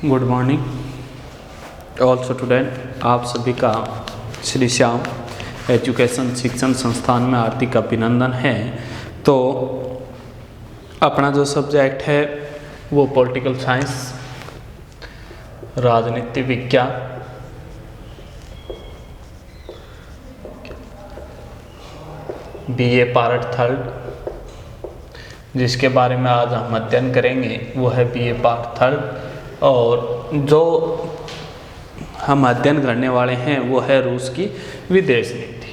Good morning all student. आप सभी का श्री श्याम एजुकेशन शिक्षण संस्थान में हार्दिक अभिनंदन है। तो अपना जो सब्जेक्ट है वो पॉलिटिकल साइंस, राजनीति विज्ञान, बीए पार्ट थर्ड, जिसके बारे में आज हम अध्ययन करेंगे वो है बीए पार्ट थर्ड। और जो हम अध्ययन करने वाले हैं वो है रूस की विदेश नीति,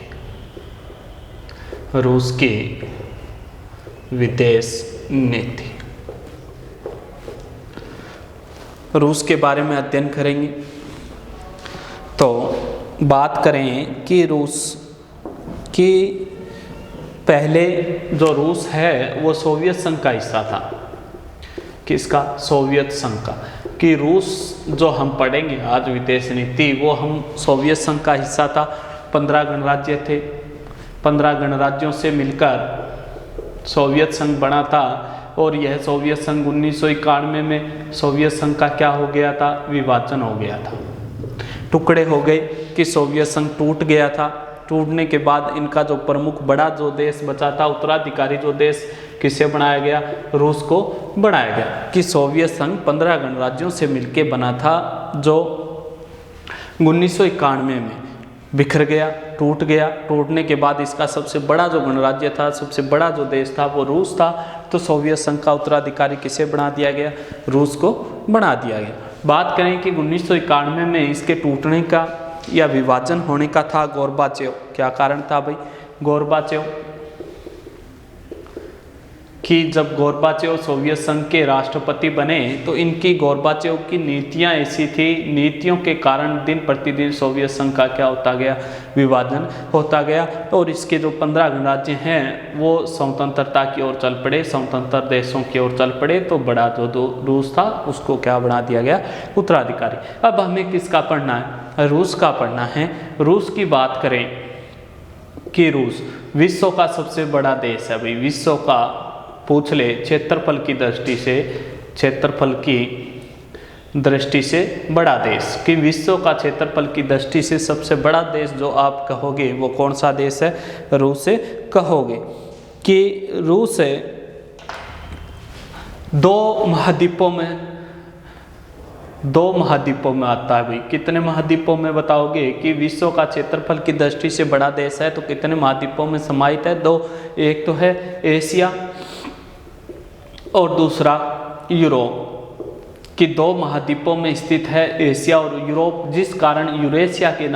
रूस की विदेश नीति। रूस के बारे में अध्ययन करेंगे। तो बात करें कि रूस की पहले जो रूस है वो सोवियत संघ का हिस्सा था। किसका? सोवियत संघ का। कि रूस जो हम पढ़ेंगे आज विदेश नीति वो हम सोवियत संघ का हिस्सा था। 15 गणराज्य थे, 15 गणराज्यों से मिलकर सोवियत संघ बना था। और यह सोवियत संघ 1991 में सोवियत संघ का क्या हो गया था? विभाजन हो गया था, टुकड़े हो गए कि सोवियत संघ टूट गया था। टूटने के बाद इनका जो प्रमुख बड़ा जो देश बचा था, उत्तराधिकारी जो देश, किसे बनाया गया? रूस को बनाया गया। कि सोवियत संघ 15 गणराज्यों से मिलके बना था, जो 1991 में बिखर गया, टूट गया। टूटने के बाद इसका सबसे बड़ा जो गणराज्य था, सबसे बड़ा जो देश था वो रूस था। तो सोवियत संघ का उत्तराधिकारी किसे बना दिया गया? रूस को बना दिया गया। बात करें कि 1991 में इसके टूटने का या विभाजन होने का था गोर्बाचेव। क्या कारण था भाई? गोर्बाचेव कि जब गोर्बाचेव सोवियत संघ के राष्ट्रपति बने तो इनकी गोर्बाचेव की नीतियां ऐसी थी, नीतियों के कारण दिन प्रतिदिन सोवियत संघ का क्या होता गया? विभाजन होता गया। और इसके जो 15 गणराज्य हैं वो स्वतंत्रता की ओर चल पड़े, स्वतंत्र देशों की ओर चल पड़े। तो बड़ा जो रूस था उसको क्या बना दिया गया? उत्तराधिकारी। अब हमें किसका पढ़ना है? रूस का पढ़ना है। रूस की बात करें कि रूस विश्व का सबसे बड़ा देश है भाई। विश्व का पूछ ले क्षेत्रफल की दृष्टि से, क्षेत्रफल की दृष्टि से बड़ा देश। कि विश्व का क्षेत्रफल की दृष्टि से सबसे बड़ा देश जो आप कहोगे वो कौन सा देश है? रूस से कहोगे। कि रूस है 2 महाद्वीपों में आता है भाई। कितने महाद्वीपों में बताओगे? कि विश्व का क्षेत्रफल की दृष्टि से बड़ा देश है तो कितने महाद्वीपों में समाहित है? 2। एक तो है एशिया और दूसरा यूरोप। कि 2 महाद्वीपों में स्थित है एशिया और यूरोप, जिस कारण यूरेशिया के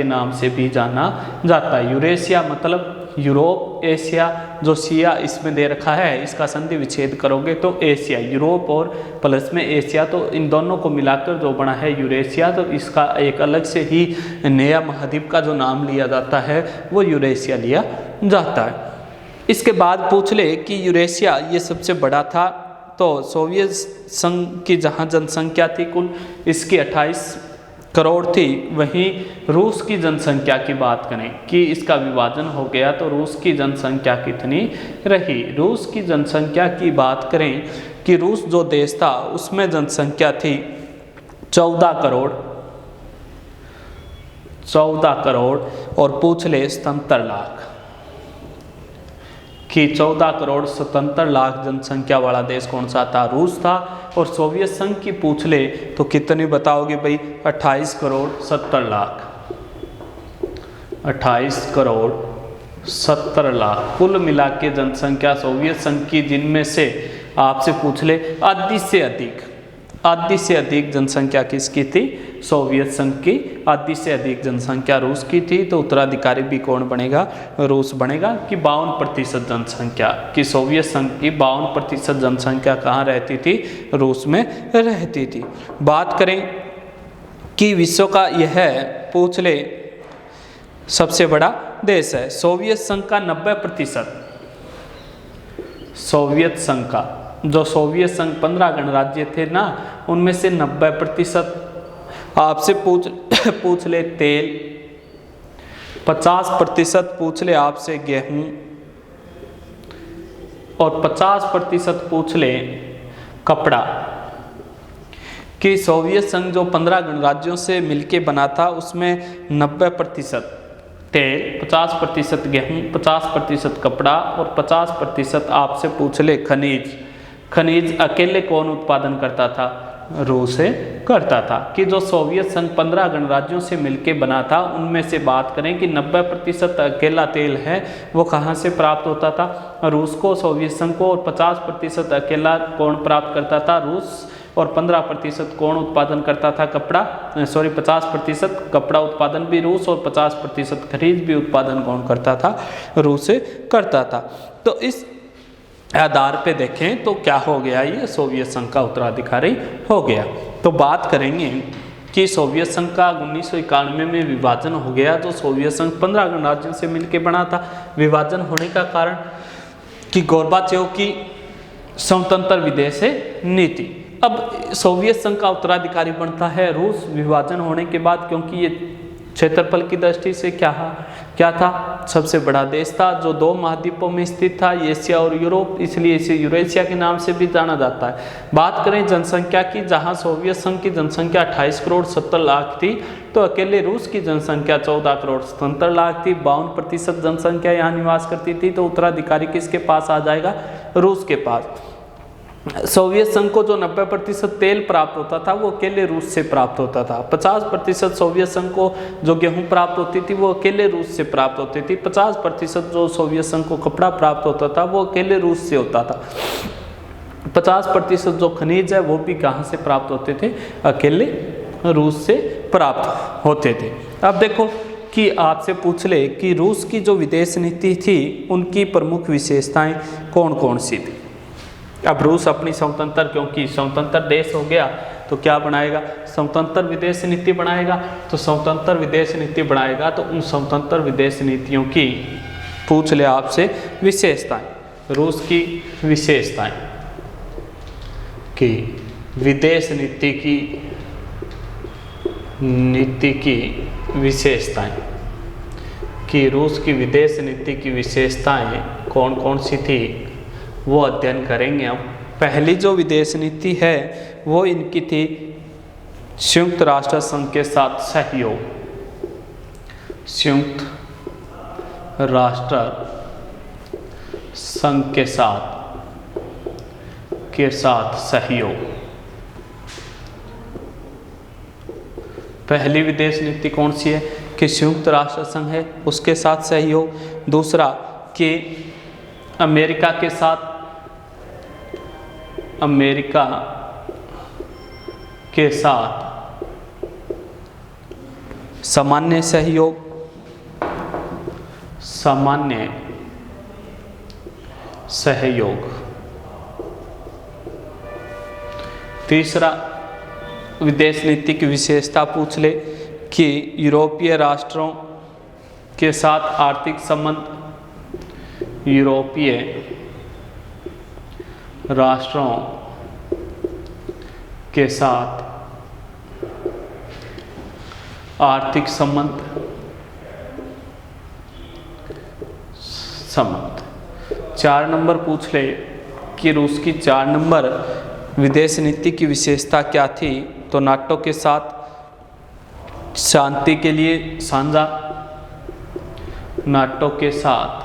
नाम से भी जाना जाता है। यूरेशिया मतलब यूरोप, एशिया, जो सिया इसमें दे रखा है इसका संधि विच्छेद करोगे तो एशिया, यूरोप और प्लस में एशिया, तो इन दोनों को मिलाकर जो बना है यूरेशिया। तो इसका एक अलग से ही नया महाद्वीप का जो नाम लिया जाता है वो यूरेशिया लिया जाता है। इसके बाद पूछ ले कि यूरेशिया ये सबसे बड़ा था। तो सोवियत संघ की जहाँ जनसंख्या थी कुल इसकी 28 करोड़ थी, वहीं रूस की जनसंख्या की बात करें कि इसका विभाजन हो गया तो रूस की जनसंख्या कितनी रही? रूस की जनसंख्या की बात करें कि रूस जो देश था उसमें जनसंख्या थी 14 करोड़ और पूछ ले 77 लाख। कि 14 करोड़ 77 लाख जनसंख्या वाला देश कौन सा था? रूस था। और सोवियत संघ की पूछ ले तो कितनी बताओगे भाई? 28 करोड़ 70 लाख। 28 करोड़ 70 लाख कुल मिला के जनसंख्या सोवियत संघ की, जिनमें से आपसे पूछ ले आधी से अधिक जनसंख्या किसकी थी? सोवियत संघ की। आधी से अधिक जनसंख्या रूस की थी। तो उत्तराधिकारी भी कौन बनेगा? रूस बनेगा। कि 52% जनसंख्या, कि सोवियत संघ की 52% जनसंख्या कहाँ रहती थी? रूस में रहती थी। बात करें कि विश्व का यह पूछ ले सबसे बड़ा देश है। सोवियत संघ का 90%, सोवियत संघ का जो सोवियत संघ 15 गणराज्य थे ना, उनमें से 90% आपसे पूछ ले तेल, 50% पूछ ले आपसे गेहूं और 50% पूछ ले कपड़ा। कि सोवियत संघ जो 15 गणराज्यों से मिलके बना था उसमें 90% तेल, 50% गेहूँ, 50% कपड़ा और 50% आपसे पूछ ले खनिज अकेले कौन उत्पादन करता था? रूस से करता था। कि जो सोवियत संघ 15 गणराज्यों से मिलके बना था उनमें से बात करें कि 90% अकेला तेल है वो कहाँ से प्राप्त होता था? रूस को, सोवियत संघ को। और 50% अकेला कौन प्राप्त करता था? रूस। और 15% कौन उत्पादन करता था? 50% कपड़ा उत्पादन भी रूस और 50% खनिज भी उत्पादन कौन करता था? रूस से करता था। तो इस आधार पे देखें तो क्या हो गया, ये सोवियत संघ का उत्तराधिकारी हो गया। तो बात करेंगे कि सोवियत संघ का 1991 में विभाजन हो गया। जो सोवियत संघ 15 गणराज्यों से मिलकर बना था, विभाजन होने का कारण कि गोर्बाचेव की स्वतंत्र विदेश नीति। अब सोवियत संघ का उत्तराधिकारी बनता है रूस विभाजन होने के बाद, क्योंकि ये क्षेत्रफल की दृष्टि से क्या था? सबसे बड़ा देश था जो 2 महाद्वीपों में स्थित था, एशिया और यूरोप, इसलिए इसे यूरेशिया के नाम से भी जाना जाता है। बात करें जनसंख्या की, जहां सोवियत संघ की जनसंख्या 28 करोड़ 70 लाख थी, तो अकेले रूस की जनसंख्या 14 करोड़ 77 लाख थी। 52% जनसंख्या यहाँ निवास करती थी। तो उत्तराधिकारी किसके पास आ जाएगा? रूस के पास। सोवियत संघ को जो 90% तेल प्राप्त होता था वो अकेले रूस से प्राप्त होता था। 50% सोवियत संघ को जो गेहूं प्राप्त होती थी वो अकेले रूस से प्राप्त होती थी। 50% जो सोवियत संघ को कपड़ा प्राप्त होता था वो अकेले रूस से होता था। 50% जो खनिज है वो भी कहाँ से प्राप्त होते थे? अकेले रूस से प्राप्त होते थे। अब देखो कि आपसे पूछ ले कि रूस की जो विदेश नीति थी उनकी प्रमुख विशेषताएं कौन कौन सी थी? अब रूस अपनी स्वतंत्र, क्योंकि स्वतंत्र देश हो गया तो क्या बनाएगा? स्वतंत्र विदेश नीति बनाएगा। तो स्वतंत्र विदेश नीति बनाएगा तो उन स्वतंत्र विदेश नीतियों की पूछ ले आपसे विशेषताएं। रूस की विशेषताएं कि विदेश नीति की विशेषताएं, कि रूस की विदेश नीति की विशेषताएं कौन कौन सी थी वो अध्ययन करेंगे। अब पहली जो विदेश नीति है वो इनकी थी संयुक्त राष्ट्र संघ के साथ सहयोग। संयुक्त राष्ट्र संघ के साथ सहयोग। पहली विदेश नीति कौन सी है? कि संयुक्त राष्ट्र संघ है उसके साथ सहयोग। दूसरा कि अमेरिका के साथ सामान्य सहयोग। तीसरा विदेश नीति की विशेषता पूछ ले कि यूरोपीय राष्ट्रों के साथ आर्थिक संबंध। यूरोपीय राष्ट्रों के साथ आर्थिक संबंध। 4 नंबर पूछ ले कि रूस की 4 नंबर विदेश नीति की विशेषता क्या थी? तो नाटो के साथ शांति के लिए साझा। नाटो के साथ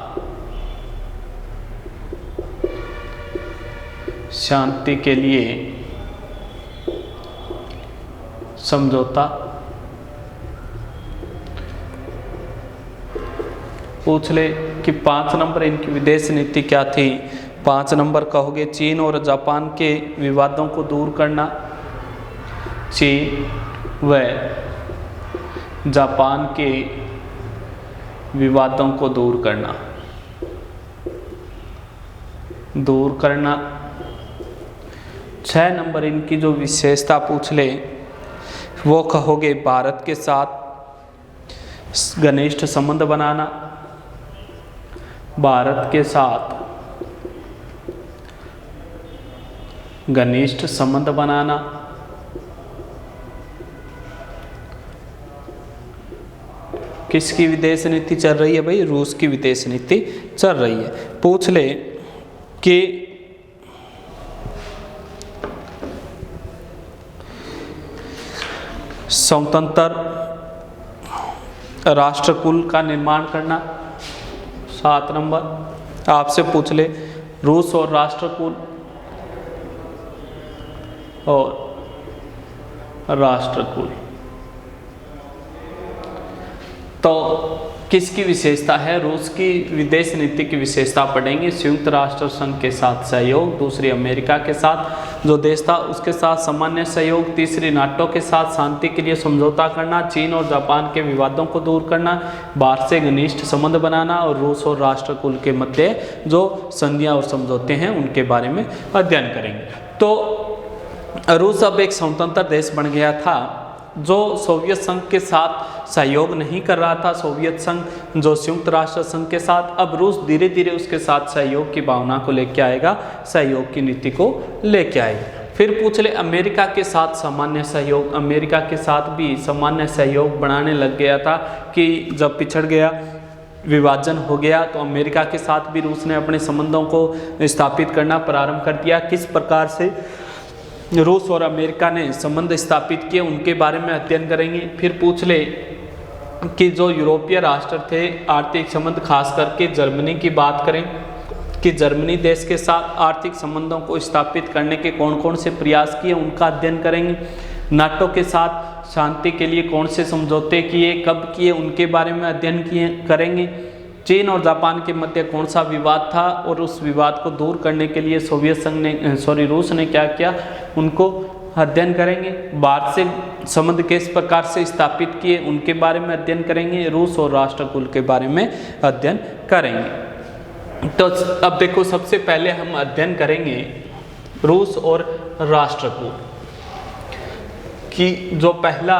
शांति के लिए समझौता। पूछ ले कि 5 नंबर इनकी विदेश नीति क्या थी? 5 नंबर कहोगे चीन और जापान के विवादों को दूर करना। चीन व जापान के विवादों को दूर करना। 6 नंबर इनकी जो विशेषता पूछ ले वो कहोगे भारत के साथ घनिष्ठ संबंध बनाना। भारत के साथ घनिष्ठ संबंध बनाना। किसकी विदेश नीति चल रही है भाई? रूस की विदेश नीति चल रही है। पूछ ले कि स्वतंत्र राष्ट्रकुल का निर्माण करना। 7 नंबर आपसे पूछ ले रूस और राष्ट्रकुल और राष्ट्रकुल तो किसकी विशेषता है? रूस की विदेश नीति की विशेषता पढ़ेंगे। संयुक्त राष्ट्र संघ के साथ सहयोग, दूसरी अमेरिका के साथ जो देश था उसके साथ सामान्य सहयोग, तीसरी नाटो के साथ शांति के लिए समझौता करना, चीन और जापान के विवादों को दूर करना, भारत से घनिष्ठ संबंध बनाना और रूस और राष्ट्रकुल के मध्य जो संधियां और समझौते हैं उनके बारे में अध्ययन करेंगे। तो रूस अब एक स्वतंत्र देश बन गया था जो सोवियत संघ के साथ सहयोग नहीं कर रहा था। सोवियत संघ जो संयुक्त राष्ट्र संघ के साथ, अब रूस धीरे धीरे उसके साथ सहयोग की भावना को लेके आएगा, सहयोग की नीति को लेके आएगा। फिर पूछ ले अमेरिका के साथ सामान्य सहयोग। अमेरिका के साथ भी सामान्य सहयोग बनाने लग गया था कि जब पिछड़ गया, विभाजन हो गया, तो अमेरिका के साथ भी रूस ने अपने संबंधों को स्थापित करना प्रारंभ कर दिया। किस प्रकार से रूस और अमेरिका ने संबंध स्थापित किए उनके बारे में अध्ययन करेंगे। फिर पूछ ले कि जो यूरोपीय राष्ट्र थे आर्थिक संबंध, खास करके जर्मनी की बात करें कि जर्मनी देश के साथ आर्थिक संबंधों को स्थापित करने के कौन कौन से प्रयास किए उनका अध्ययन करेंगे। नाटो के साथ शांति के लिए कौन से समझौते किए, कब किए, उनके बारे में अध्ययन करेंगे। चीन और जापान के मध्य कौन सा विवाद था और उस विवाद को दूर करने के लिए रूस ने क्या किया उनको अध्ययन करेंगे। भारत से संबंध किस प्रकार से स्थापित किए उनके बारे में अध्ययन करेंगे। रूस और राष्ट्रकुल के बारे में अध्ययन करेंगे। तो अब देखो, सबसे पहले हम अध्ययन करेंगे रूस और राष्ट्रकुल की। जो पहला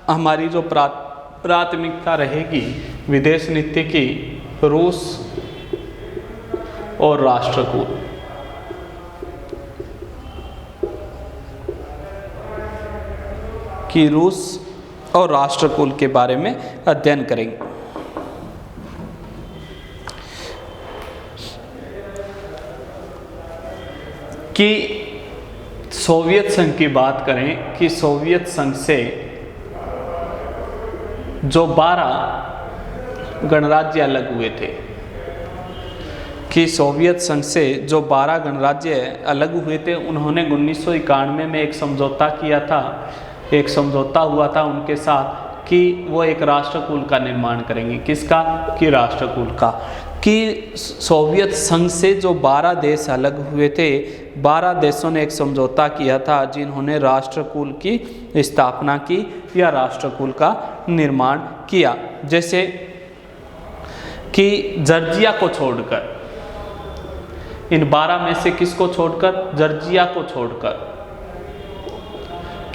हमारी जो प्राथमिकता रहेगी विदेश नीति की, रूस और राष्ट्रकुल। कि रूस और राष्ट्रकुल के बारे में अध्ययन करेंगे। कि सोवियत संघ की बात करें कि सोवियत संघ से जो 12 गणराज्य अलग हुए थे, कि सोवियत संघ से जो 12 गणराज्य अलग हुए थे उन्होंने 1991 में एक समझौता किया था, एक समझौता हुआ था उनके साथ कि वो एक राष्ट्रकुल का निर्माण करेंगे। किसका? कि राष्ट्रकुल का। कि सोवियत संघ से जो 12 देश अलग हुए थे, 12 देशों ने एक समझौता किया था जिन्होंने राष्ट्रकुल की स्थापना की या राष्ट्रकुल का निर्माण किया। जैसे कि जॉर्जिया को छोड़कर, इन 12 में से किसको छोड़कर? जॉर्जिया को छोड़कर।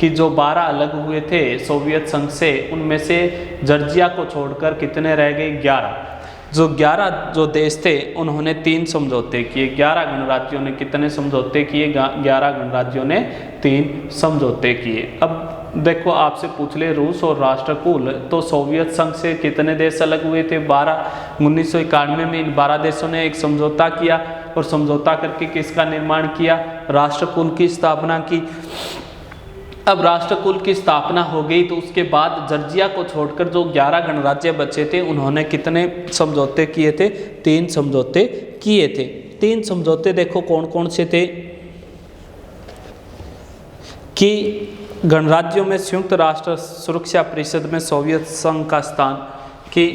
कि जो 12 अलग हुए थे सोवियत संघ से, उनमें से जॉर्जिया को छोड़कर कितने रह गए? 11। जो 11 जो देश थे उन्होंने 3 समझौते किए। 11 गणराज्यों ने कितने समझौते किए? 11 गणराज्यों ने 3 समझौते किए। अब देखो, आपसे पूछ ले रूस और राष्ट्रकुल, तो सोवियत संघ से कितने देश अलग हुए थे? 12। 1991 में इन 12 देशों ने एक समझौता किया और समझौता करके किसका निर्माण किया? राष्ट्रकुल की स्थापना की। अब राष्ट्रकुल की स्थापना हो गई तो उसके बाद जॉर्जिया को छोड़कर जो 11 गणराज्य बचे थे उन्होंने कितने समझौते किए थे? 3 समझौते किए थे। 3 समझौते देखो कौन कौन से थे। कि गणराज्यों में संयुक्त राष्ट्र सुरक्षा परिषद में सोवियत संघ का स्थान। कि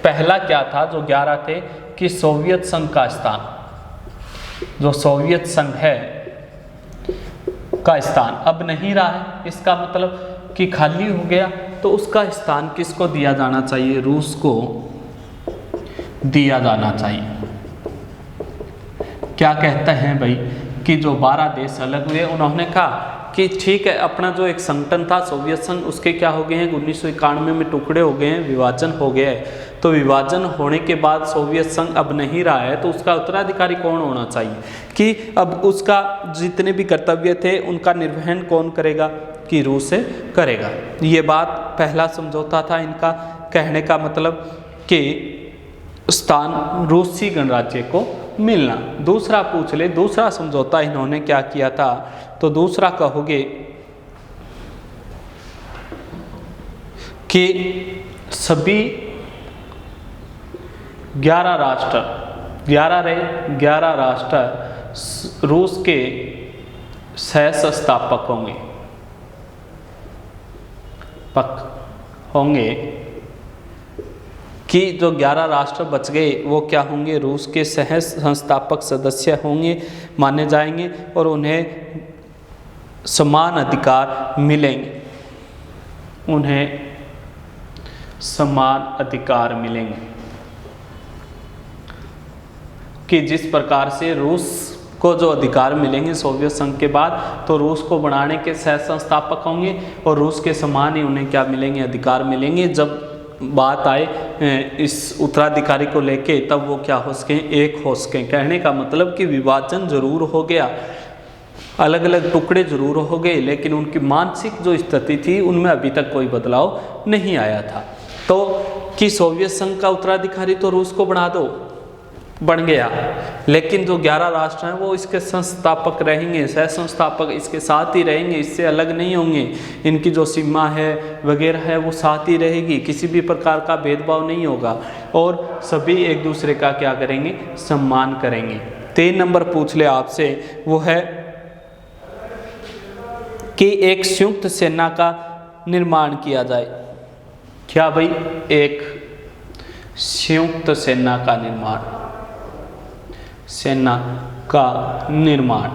पहला क्या था जो 11 थे? कि सोवियत संघ का स्थान, जो सोवियत संघ है का स्थान अब नहीं रहा है, इसका मतलब कि खाली हो गया, तो उसका स्थान किसको दिया जाना चाहिए? रूस को दिया जाना चाहिए। क्या कहते हैं भाई कि जो 12 देश अलग हुए उन्होंने कहा कि ठीक है, अपना जो एक संगठन था सोवियत संघ, उसके क्या हो गए हैं? 1991 में टुकड़े हो गए हैं, विभाजन हो गया है। तो विभाजन होने के बाद सोवियत संघ अब नहीं रहा है, तो उसका उत्तराधिकारी कौन होना चाहिए? कि अब उसका जितने भी कर्तव्य थे उनका निर्वहन कौन करेगा? कि रूस करेगा। ये बात पहला समझौता था इनका। कहने का मतलब कि स्थान रूसी गणराज्य को मिलना। दूसरा पूछ ले, दूसरा समझौता इन्होंने क्या किया था? तो दूसरा कहोगे कि सभी 11 राष्ट्र रूस के सह संस्थापक होंगे कि जो 11 राष्ट्र बच गए वो क्या होंगे, रूस के सह संस्थापक सदस्य होंगे, माने जाएंगे और उन्हें समान अधिकार मिलेंगे, कि जिस प्रकार से रूस को जो अधिकार मिलेंगे सोवियत संघ के बाद, तो रूस को बनाने के सह संस्थापक होंगे और रूस के समान ही उन्हें क्या मिलेंगे, अधिकार मिलेंगे। जब बात आए इस उत्तराधिकारी को लेके तब वो क्या हो सकें, एक हो सकें। कहने का मतलब कि विभाजन जरूर हो गया, अलग अलग टुकड़े जरूर हो गए, लेकिन उनकी मानसिक जो स्थिति थी उनमें अभी तक कोई बदलाव नहीं आया था। तो कि सोवियत संघ का उत्तराधिकारी तो रूस को बन गया, लेकिन जो 11 राष्ट्र हैं वो इसके संस्थापक रहेंगे, सह संस्थापक इसके साथ ही रहेंगे, इससे अलग नहीं होंगे। इनकी जो सीमा है वगैरह है वो साथ ही रहेगी, किसी भी प्रकार का भेदभाव नहीं होगा और सभी एक दूसरे का क्या करेंगे, सम्मान करेंगे। 3 नंबर पूछ ले आपसे, वो है कि एक संयुक्त सेना का निर्माण किया जाए। क्या भाई, एक संयुक्त सेना का निर्माण।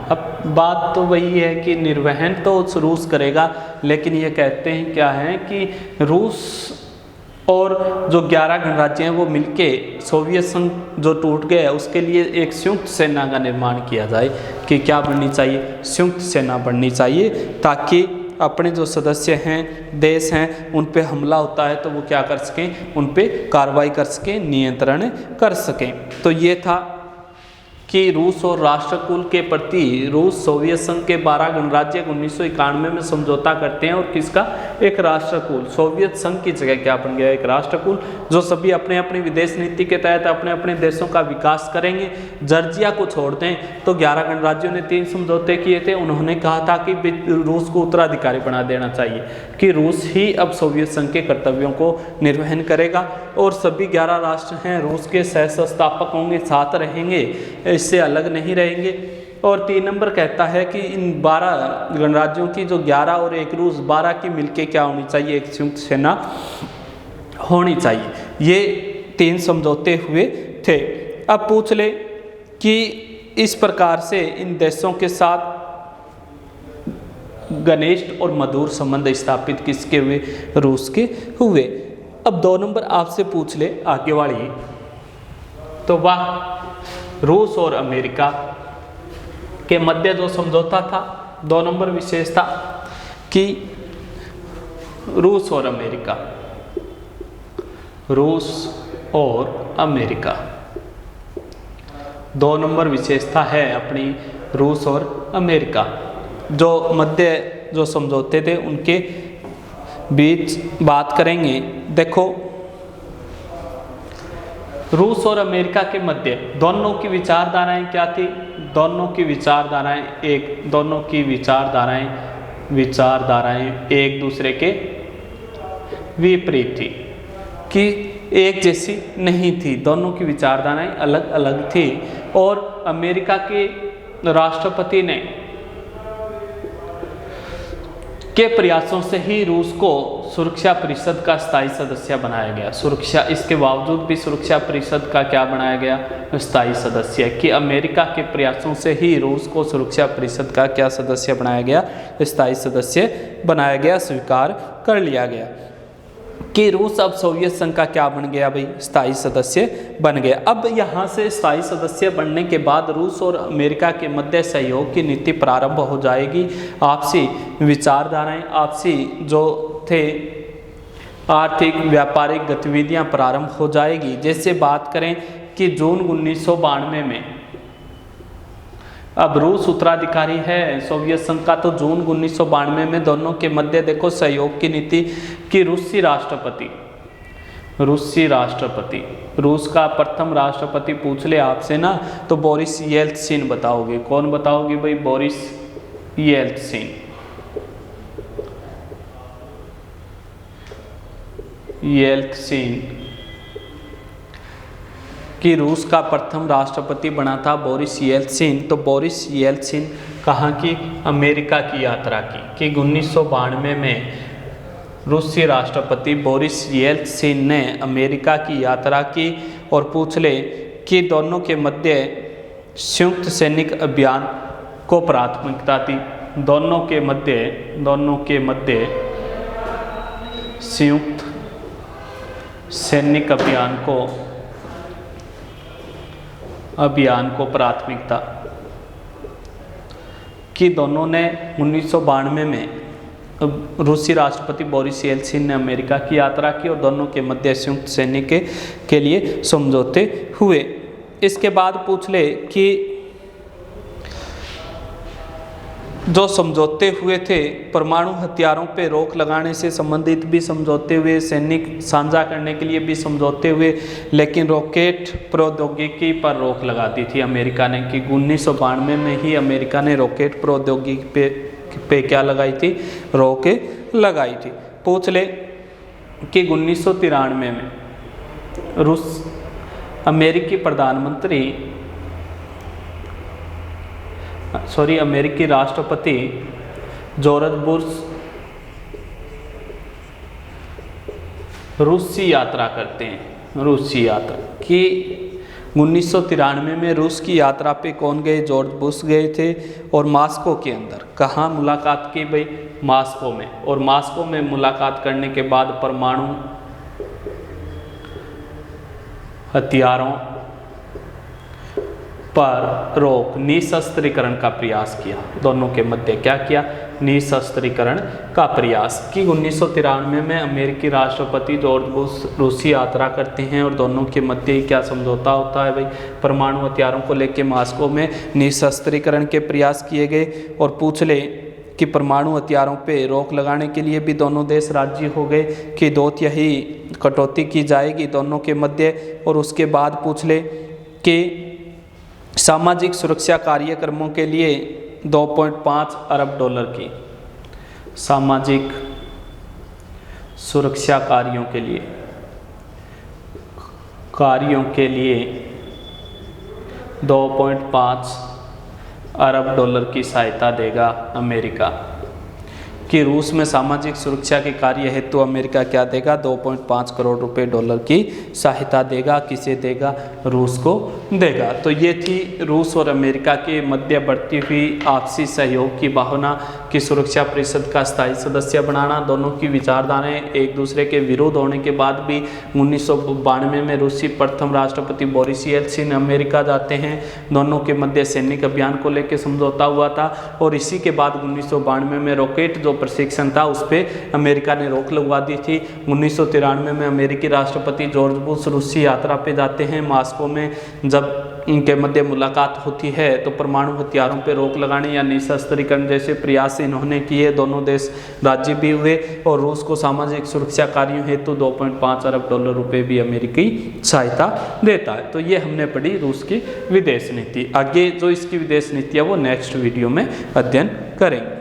अब बात तो वही है कि निर्वहन तो रूस करेगा, लेकिन ये कहते हैं क्या है कि रूस और जो 11 गणराज्य हैं वो मिलके सोवियत संघ जो टूट गया उसके लिए एक संयुक्त सेना का निर्माण किया जाए। कि क्या बननी चाहिए, संयुक्त सेना बननी चाहिए, ताकि अपने जो सदस्य हैं, देश हैं, उन पे हमला होता है तो वो क्या कर सकें, उन पे कार्रवाई कर सकें, नियंत्रण कर सकें। तो ये था कि रूस और राष्ट्रकुल के प्रति रूस सोवियत संघ के 12 गणराज्य 1991 में समझौता करते हैं और किसका, एक राष्ट्रकुल, सोवियत संघ की जगह क्या बन गया, एक राष्ट्रकुल, जो सभी अपने अपनी विदेश नीति के तहत अपने अपने देशों का विकास करेंगे। जॉर्जिया को छोड़ दें तो 11 गणराज्यों ने 3 समझौते किए थे। उन्होंने कहा था कि रूस को उत्तराधिकारी बना देना चाहिए, कि रूस ही अब सोवियत संघ के कर्तव्यों को निर्वहन करेगा और सभी 11 राष्ट्र हैं रूस के सह संस्थापक होंगे, साथ रहेंगे, इससे अलग नहीं रहेंगे। और 3 नंबर कहता है कि इन 12 गणराज्यों की जो 11 और एक रूस 12 की मिलके क्या होनी चाहिए, एक संयुक्त सेना होनी चाहिए। ये 3 समझौते हुए थे। अब पूछ ले कि इस प्रकार से इन देशों के साथ घनिष्ठ और मधुर संबंध स्थापित किसके हुए, रूस के हुए। अब 2 नंबर आपसे पूछ ले आगे वाली, तो वाह, रूस और अमेरिका के मध्य जो समझौता था, 2 नंबर विशेषता कि रूस और अमेरिका 2 नंबर विशेषता है अपनी रूस और अमेरिका। जो मध्य जो समझौते थे उनके बीच बात करेंगे। देखो, रूस और अमेरिका के मध्य दोनों की विचारधाराएं क्या थी, दोनों की विचारधाराएं एक दूसरे के विपरीत थी, कि एक जैसी नहीं थी, दोनों की विचारधाराएं अलग अलग थी। और अमेरिका के राष्ट्रपति ने के प्रयासों से ही रूस को सुरक्षा परिषद का स्थायी सदस्य बनाया गया। इसके बावजूद भी सुरक्षा परिषद का क्या बनाया गया, स्थायी सदस्य। कि अमेरिका के प्रयासों से ही रूस को सुरक्षा परिषद का क्या सदस्य बनाया गया, स्थायी सदस्य बनाया गया, स्वीकार कर लिया गया। कि रूस अब सोवियत संघ का क्या बन गया भाई, स्थायी सदस्य बन गया। अब यहाँ से स्थायी सदस्य बनने के बाद रूस और अमेरिका के मध्य सहयोग की नीति प्रारंभ हो जाएगी। आपसी विचारधाराएं, आपसी जो थे आर्थिक व्यापारिक गतिविधियां प्रारंभ हो जाएगी। जैसे बात करें कि जून 1992 में, अब रूस उत्तराधिकारी है सोवियत संघ का, तो जून 1992 में दोनों के मध्य देखो सहयोग की नीति कि रूसी राष्ट्रपति, रूस का प्रथम राष्ट्रपति पूछ ले आपसे ना, तो बोरिस येल्त्सिन बताओगे। कौन बताओगे भाई, बोरिस येल्त्सिन। येल्त्सिन कि रूस का प्रथम राष्ट्रपति बना था बोरिस येल्त्सिन। तो बोरिस येल्त्सिन कहाँ की? अमेरिका की यात्रा की कि 1992 में रूसी राष्ट्रपति बोरिस येल्त्सिन ने अमेरिका की यात्रा की और पूछ ले कि दोनों के मध्य संयुक्त सैनिक अभियान को प्राथमिकता थी। दोनों के मध्य संयुक्त सैनिक अभियान को प्राथमिकता कि दोनों ने 1992 में रूसी राष्ट्रपति बोरिस येल्त्सिन ने अमेरिका की यात्रा की और दोनों के मध्य संयुक्त सैनिक के लिए समझौते हुए। इसके बाद पूछ ले कि जो समझौते हुए थे परमाणु हथियारों पर रोक लगाने से संबंधित भी समझौते हुए, सैनिक साझा करने के लिए भी समझौते हुए, लेकिन रॉकेट प्रौद्योगिकी पर रोक लगा दी थी अमेरिका ने कि 1992 में ही अमेरिका ने रॉकेट प्रौद्योगिकी पे क्या लगाई थी? रोक लगाई थी। पूछ ले कि 1993 में अमेरिकी राष्ट्रपति जॉर्ज बुश रूसी यात्रा करते हैं। रूसी यात्रा कि 1993 में रूस की यात्रा पे कौन गए? जॉर्ज बुश गए थे और मॉस्को के अंदर कहाँ मुलाकात की भाई? मॉस्को में। और मॉस्को में मुलाकात करने के बाद परमाणु हथियारों पर रोक, निशस्त्रीकरण का प्रयास किया। दोनों के मध्य क्या किया? निशस्त्रीकरण का प्रयास कि 1993 में अमेरिकी राष्ट्रपति जॉर्ज बुश रूसी यात्रा करते हैं और दोनों के मध्य क्या समझौता होता है भाई? परमाणु हथियारों को लेकर मॉस्को में निशस्त्रीकरण के प्रयास किए गए। और पूछ ले कि परमाणु हथियारों पे रोक लगाने के लिए भी दोनों देश राजी हो गए कि 2/3 कटौती की जाएगी दोनों के मध्य। और उसके बाद पूछ ले कि सामाजिक सुरक्षा कार्यक्रमों के लिए 2.5 अरब डॉलर की सामाजिक सुरक्षा कार्यों के लिए 2.5 अरब डॉलर की सहायता देगा अमेरिका कि रूस में सामाजिक सुरक्षा के कार्य हेतु अमेरिका क्या देगा? 2.5 करोड़ रुपए डॉलर की सहायता देगा। किसे देगा? रूस को देगा। तो ये थी रूस और अमेरिका के मध्य बढ़ती हुई आपसी सहयोग की भावना कि सुरक्षा परिषद का स्थायी सदस्य बनाना। दोनों की विचारधाराएं एक दूसरे के विरुद्ध होने के बाद भी 1992 में रूसी प्रथम राष्ट्रपति बोरिस येल्त्सिन अमेरिका जाते हैं। दोनों के मध्य सैनिक अभियान को लेकर समझौता हुआ था और इसी के बाद 1992 में रॉकेट जो प्रशिक्षण था उस पर अमेरिका ने रोक लगवा दी थी। 1993 में अमेरिकी राष्ट्रपति जॉर्ज बुश रूसी यात्रा पे जाते हैं मॉस्को में। जब इनके मध्य मुलाकात होती है तो परमाणु हथियारों पर रोक लगाने या निशस्त्रीकरण जैसे प्रयास इन्होंने किए। दोनों देश राजी भी हुए और रूस को सामाजिक सुरक्षा कार्यों हेतु 2.5 अरब डॉलर रुपए भी अमेरिकी सहायता देता है। तो ये हमने पढ़ी रूस की विदेश नीति। आगे जो इसकी विदेश नीति है वो नेक्स्ट वीडियो में अध्ययन करेंगे।